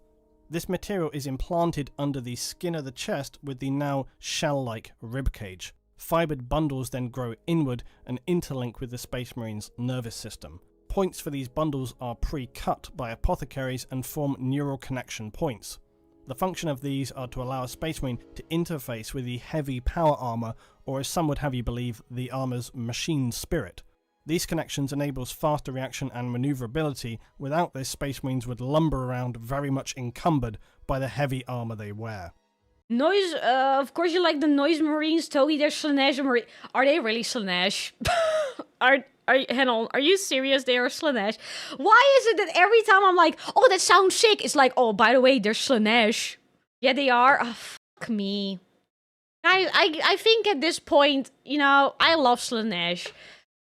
This material is implanted under the skin of the chest with the now shell-like ribcage. Fibred bundles then grow inward and interlink with the Space Marine's nervous system. Points for these bundles are pre-cut by apothecaries and form neural connection points. The function of these are to allow a Space Marine to interface with the heavy power armor, or as some would have you believe, the armor's machine spirit. These connections enables faster reaction and maneuverability. Without this, Space Marines would lumber around very much encumbered by the heavy armor they wear. Noise, of course you like the Noise Marines, Togi, they're Slanesh Marine. Are they really Slanesh? Hang on, are you serious? They are Slanesh. Why is it that every time I'm like, oh, that sounds sick, it's like, oh, by the way, they're Slanesh. Yeah, they are. Oh, fuck me. I think at this point, you know, I love Slanesh.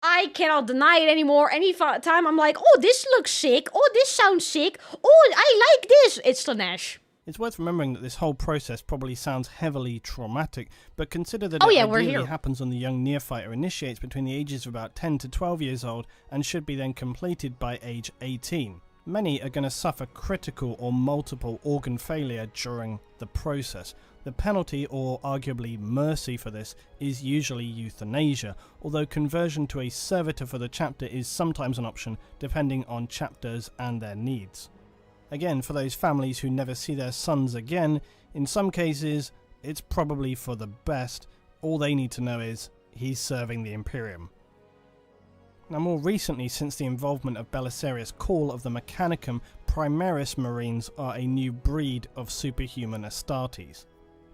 I cannot deny it anymore. Any time I'm like, oh, this looks sick. Oh, this sounds sick. Oh, I like this. It's Slanesh. It's worth remembering that this whole process probably sounds heavily traumatic, but consider that it ideally happens on the young Neophyte who initiates between the ages of about 10 to 12 years old and should be then completed by age 18. Many are going to suffer critical or multiple organ failure during the process. The penalty, or arguably mercy for this, is usually euthanasia, although conversion to a servitor for the chapter is sometimes an option depending on chapters and their needs. Again, for those families who never see their sons again, in some cases it's probably for the best. All they need to know is he's serving the Imperium. Now, more recently, since the involvement of Belisarius' call of the Mechanicum, Primaris Marines are a new breed of superhuman Astartes.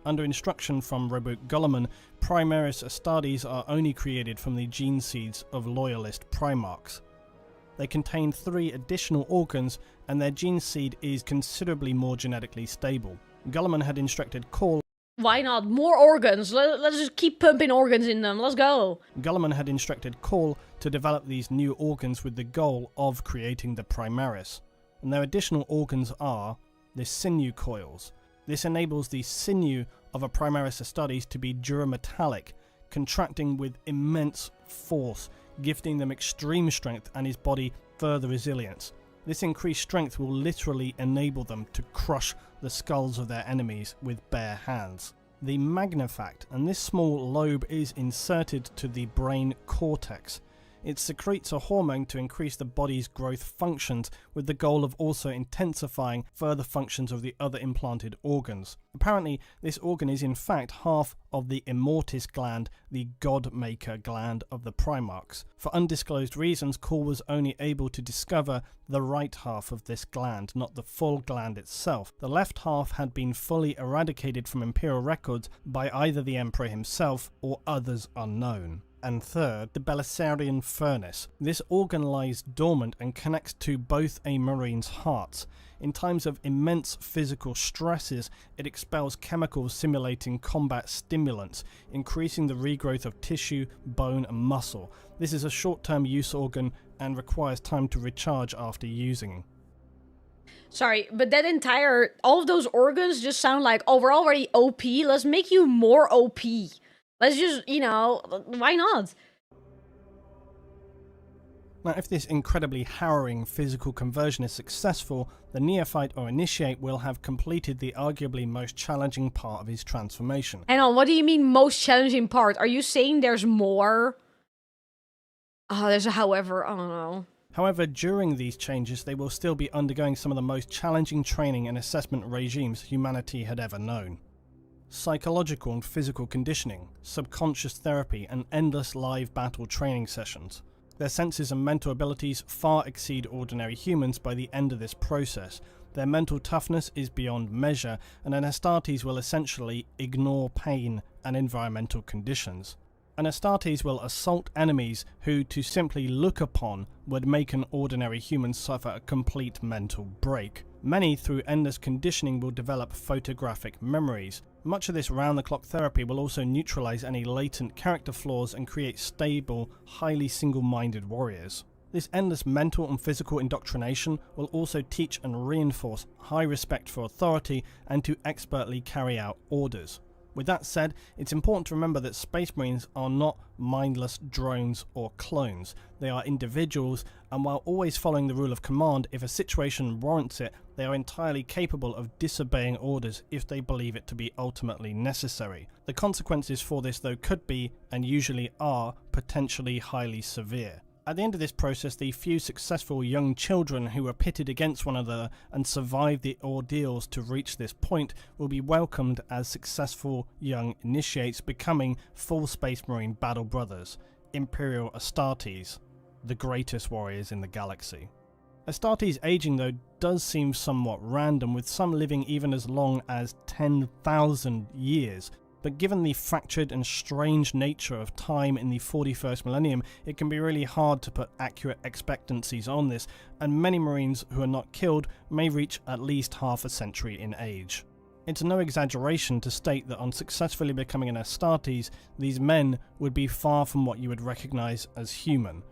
Under instruction from Robo Primaris Astartes are only created from the gene seeds of loyalist Primarchs. They contain 3 additional organs, and their gene seed is considerably more genetically stable. Guilliman had instructed Call. Why not? More organs. Let's just keep pumping organs in them. Let's go. Guilliman had instructed Call to develop these new organs with the goal of creating the Primaris. And their additional organs are the sinew coils. This enables the sinew of a Primaris Astartes to be durametallic, contracting with immense force, gifting them extreme strength and his body further resilience. This increased strength will literally enable them to crush the skulls of their enemies with bare hands. The magnifact, and this small lobe is inserted to the brain cortex. It secretes a hormone to increase the body's growth functions, with the goal of also intensifying further functions of the other implanted organs. Apparently, this organ is in fact half of the immortis gland, the god-maker gland of the Primarchs. For undisclosed reasons, Call was only able to discover the right half of this gland, not the full gland itself. The left half had been fully eradicated from Imperial records by either the Emperor himself or others unknown. And third, the Belisarian furnace. This organ lies dormant and connects to both a Marine's hearts. In times of immense physical stresses, it expels chemicals simulating combat stimulants, increasing the regrowth of tissue, bone and muscle. This is a short-term use organ and requires time to recharge after using. Sorry, but all of those organs just sound like, oh, we're already OP, let's make you more OP. Let's just, why not? Now, if this incredibly harrowing physical conversion is successful, the Neophyte or Initiate will have completed the arguably most challenging part of his transformation. Hang on, what do you mean most challenging part? Are you saying there's more? Oh, there's a however, I don't know. However, during these changes, they will still be undergoing some of the most challenging training and assessment regimes humanity had ever known. Psychological and physical conditioning, subconscious therapy, and endless live battle training sessions. Their senses and mental abilities far exceed ordinary humans by the end of this process. Their mental toughness is beyond measure, and an Astartes will essentially ignore pain and environmental conditions. An Astartes will assault enemies who, to simply look upon, would make an ordinary human suffer a complete mental break. Many, through endless conditioning, will develop photographic memories. Much of this round-the-clock therapy will also neutralize any latent character flaws and create stable, highly single-minded warriors. This endless mental and physical indoctrination will also teach and reinforce high respect for authority and to expertly carry out orders. With that said, it's important to remember that Space Marines are not mindless drones or clones. They are individuals, and while always following the rule of command, if a situation warrants it, they are entirely capable of disobeying orders if they believe it to be ultimately necessary. The consequences for this, though, could be, and usually are, potentially highly severe. At the end of this process, the few successful young children who were pitted against one another and survived the ordeals to reach this point will be welcomed as successful young initiates, becoming full Space Marine battle brothers, Imperial Astartes, the greatest warriors in the galaxy. Astartes aging, though, does seem somewhat random, with some living even as long as 10,000 years. But given the fractured and strange nature of time in the 41st millennium, it can be really hard to put accurate expectancies on this, and many Marines who are not killed may reach at least half a century in age. It's no exaggeration to state that on successfully becoming an Astartes, these men would be far from what you would recognise as human.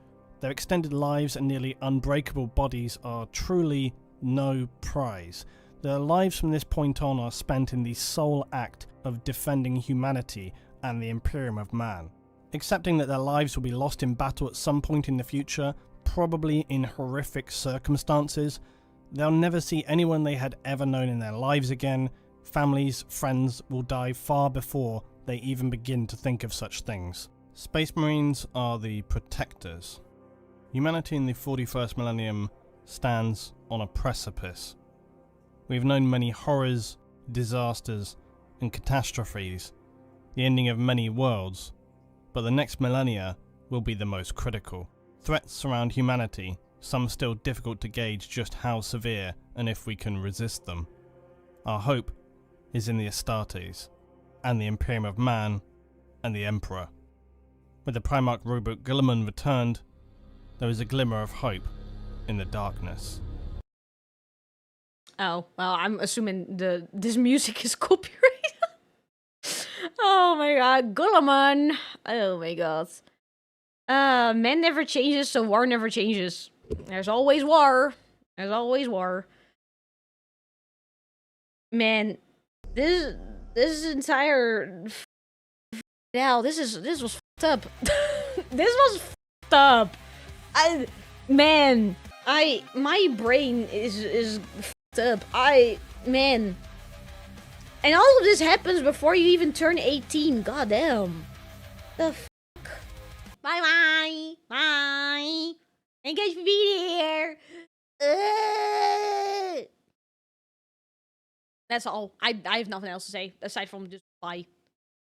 Their extended lives and nearly unbreakable bodies are truly no prize. Their lives from this point on are spent in the sole act of defending humanity and the Imperium of Man. Accepting that their lives will be lost in battle at some point in the future, probably in horrific circumstances, They'll never see anyone they had ever known in their lives again. Families, friends will die far before they even begin to think of such things. Space Marines are the protectors. Humanity in the 41st millennium stands on a precipice. We've known many horrors, disasters, and catastrophes, the ending of many worlds, but the next millennia will be the most critical. Threats surround humanity, some still difficult to gauge just how severe and if we can resist them. Our hope is in the Astartes, and the Imperium of Man, and the Emperor. With the Primarch Robo Guilliman returned, there is a glimmer of hope in the darkness. Oh, well, I'm assuming this music is copyrighted. Oh my god, Guilliman. Oh my god. Man never changes, so war never changes. There's always war. There's always war. Man, this entire this was fucked up. This was fucked up. My brain is fucked up. Man. And all of this happens before you even turn 18. God damn. The fuck. Bye bye. Bye. Thank you guys for being here. That's all. I have nothing else to say aside from just bye.